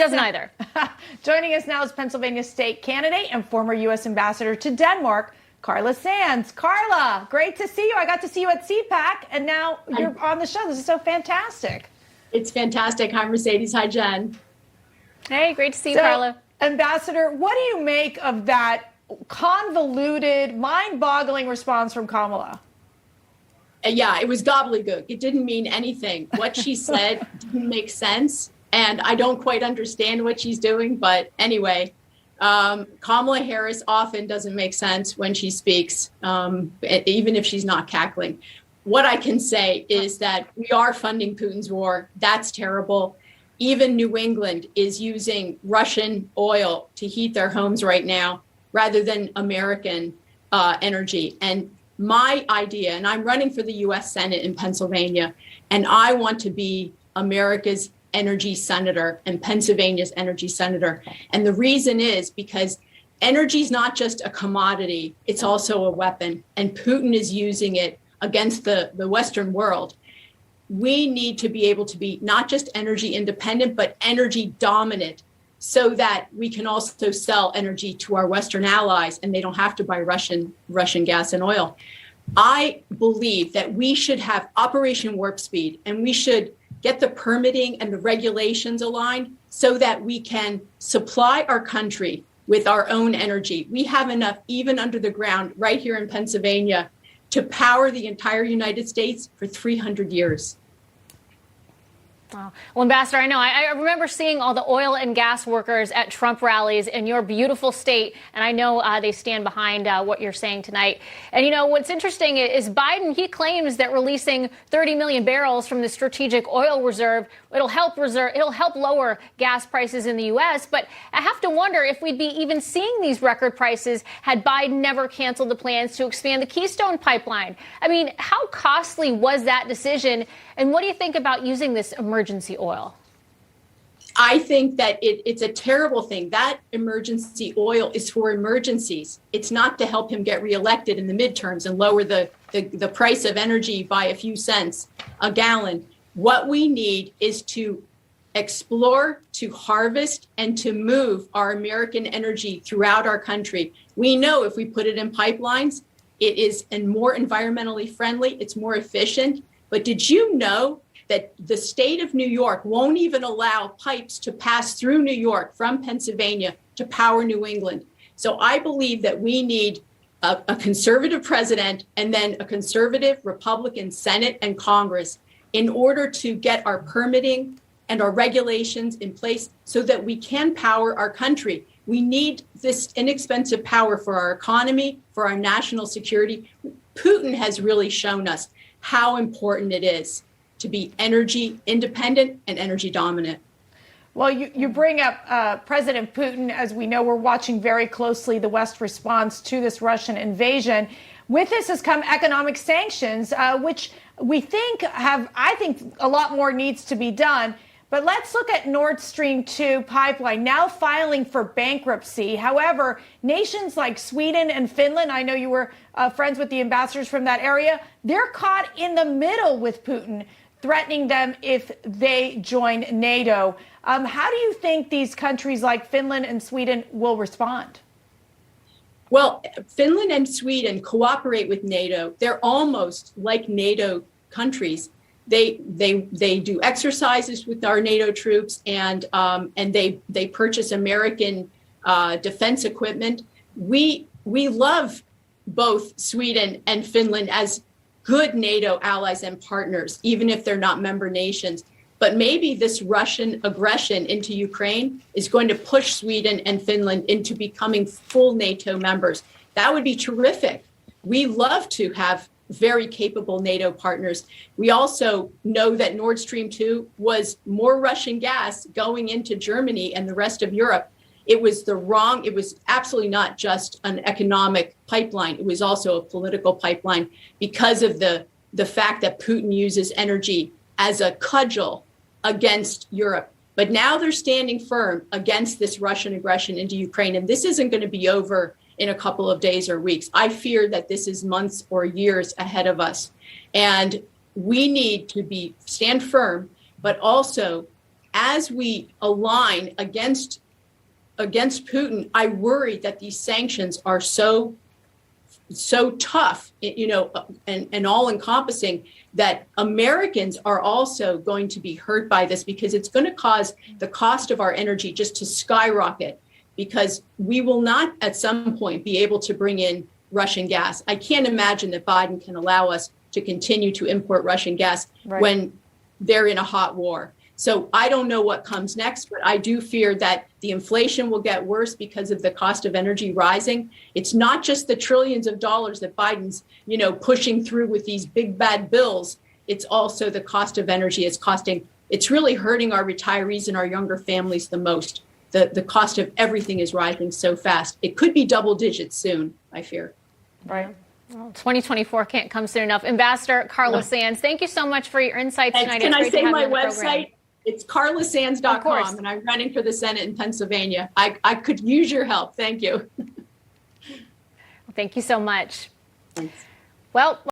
Doesn't either. Joining us now is Pennsylvania state candidate and former U.S. ambassador to Denmark, Carla Sands. Carla, great to see you. I got to see you at CPAC, and now you're on the show. This is so fantastic. It's fantastic. Hi, Mercedes. Hi, Jen. Hey, great to see you, Carla. Ambassador, what do you make of that convoluted, mind-boggling response from Kamala? Yeah, it was gobbledygook. It didn't mean anything. What she said didn't make sense. And I don't quite understand what she's doing. But anyway, Kamala Harris often doesn't make sense when she speaks, even if she's not cackling. What I can say is that we are funding Putin's war. That's terrible. Even New England is using Russian oil to heat their homes right now rather than American energy. And my idea, and I'm running for the U.S. Senate in Pennsylvania, and I want to be America's energy senator and Pennsylvania's energy senator. And the reason is because energy is not just a commodity, it's also a weapon. And Putin is using it against the Western world. We need to be able to be not just energy independent, but energy dominant so that we can also sell energy to our Western allies and they don't have to buy Russian gas and oil. I believe that we should have Operation Warp Speed and we should get the permitting and the regulations aligned so that we can supply our country with our own energy. We have enough, even under the ground, right here in Pennsylvania, to power the entire United States for 300 years. Wow. Well, Ambassador, I know. I remember seeing all the oil and gas workers at Trump rallies in your beautiful state, and I know they stand behind what you're saying tonight. And, you know, what's interesting is Biden, he claims that releasing 30 million barrels from the strategic oil reserve, it'll help lower gas prices in the U.S., but I have to wonder if we'd be even seeing these record prices had Biden never canceled the plans to expand the Keystone pipeline. I mean, how costly was that decision, and what do you think about using this emergency oil? I think that it's a terrible thing. That emergency oil is for emergencies. It's not to help him get reelected in the midterms and lower the price of energy by a few cents a gallon. What we need is to explore, to harvest, and to move our American energy throughout our country. We know if we put it in pipelines, it is more environmentally friendly, it's more efficient. But did you know that the state of New York won't even allow pipes to pass through New York from Pennsylvania to power New England? So I believe that we need a conservative president and then a conservative Republican Senate and Congress in order to get our permitting and our regulations in place so that we can power our country. We need this inexpensive power for our economy, for our national security. Putin has really shown us how important it is to be energy independent and energy dominant. Well, you bring up President Putin. As we know, we're watching very closely the West's response to this Russian invasion. With this has come economic sanctions, which we think I think a lot more needs to be done. But let's look at Nord Stream 2 pipeline now filing for bankruptcy. However, nations like Sweden and Finland, I know you were friends with the ambassadors from that area, they're caught in the middle with Putin, threatening them if they join NATO. How do you think these countries like Finland and Sweden will respond? Well, Finland and Sweden cooperate with NATO. They're almost like NATO countries. They do exercises with our NATO troops, and they purchase American defense equipment. We love both Sweden and Finland as good NATO allies and partners, even if they're not member nations. But maybe this Russian aggression into Ukraine is going to push Sweden and Finland into becoming full NATO members. That would be terrific. We love to have very capable NATO partners. We also know that Nord Stream 2 was more Russian gas going into Germany and the rest of Europe. It was absolutely not just an economic pipeline. It was also a political pipeline because of the fact that Putin uses energy as a cudgel against Europe. But now they're standing firm against this Russian aggression into Ukraine. And this isn't going to be over in a couple of days or weeks. I fear that this is months or years ahead of us. And we need to stand firm, but also as we align against Putin, I worry that these sanctions are so tough, and all encompassing, that Americans are also going to be hurt by this, because it's going to cause the cost of our energy just to skyrocket, because we will not at some point be able to bring in Russian gas. I can't imagine that Biden can allow us to continue to import Russian gas when they're in a hot war. So I don't know what comes next, but I do fear that the inflation will get worse because of the cost of energy rising. It's not just the trillions of dollars that Biden's, pushing through with these big bad bills. It's also the cost of energy. It's really hurting our retirees and our younger families the most. The cost of everything is rising so fast. It could be double digits soon, I fear. Right. Well, 2024 can't come soon enough. Ambassador Carla Sands, thank you so much for your insights tonight. Can I say my website? Program. It's carlasands.com, and I'm running for the Senate in Pennsylvania. I could use your help. Thank you. Thank you so much. Thanks. Well.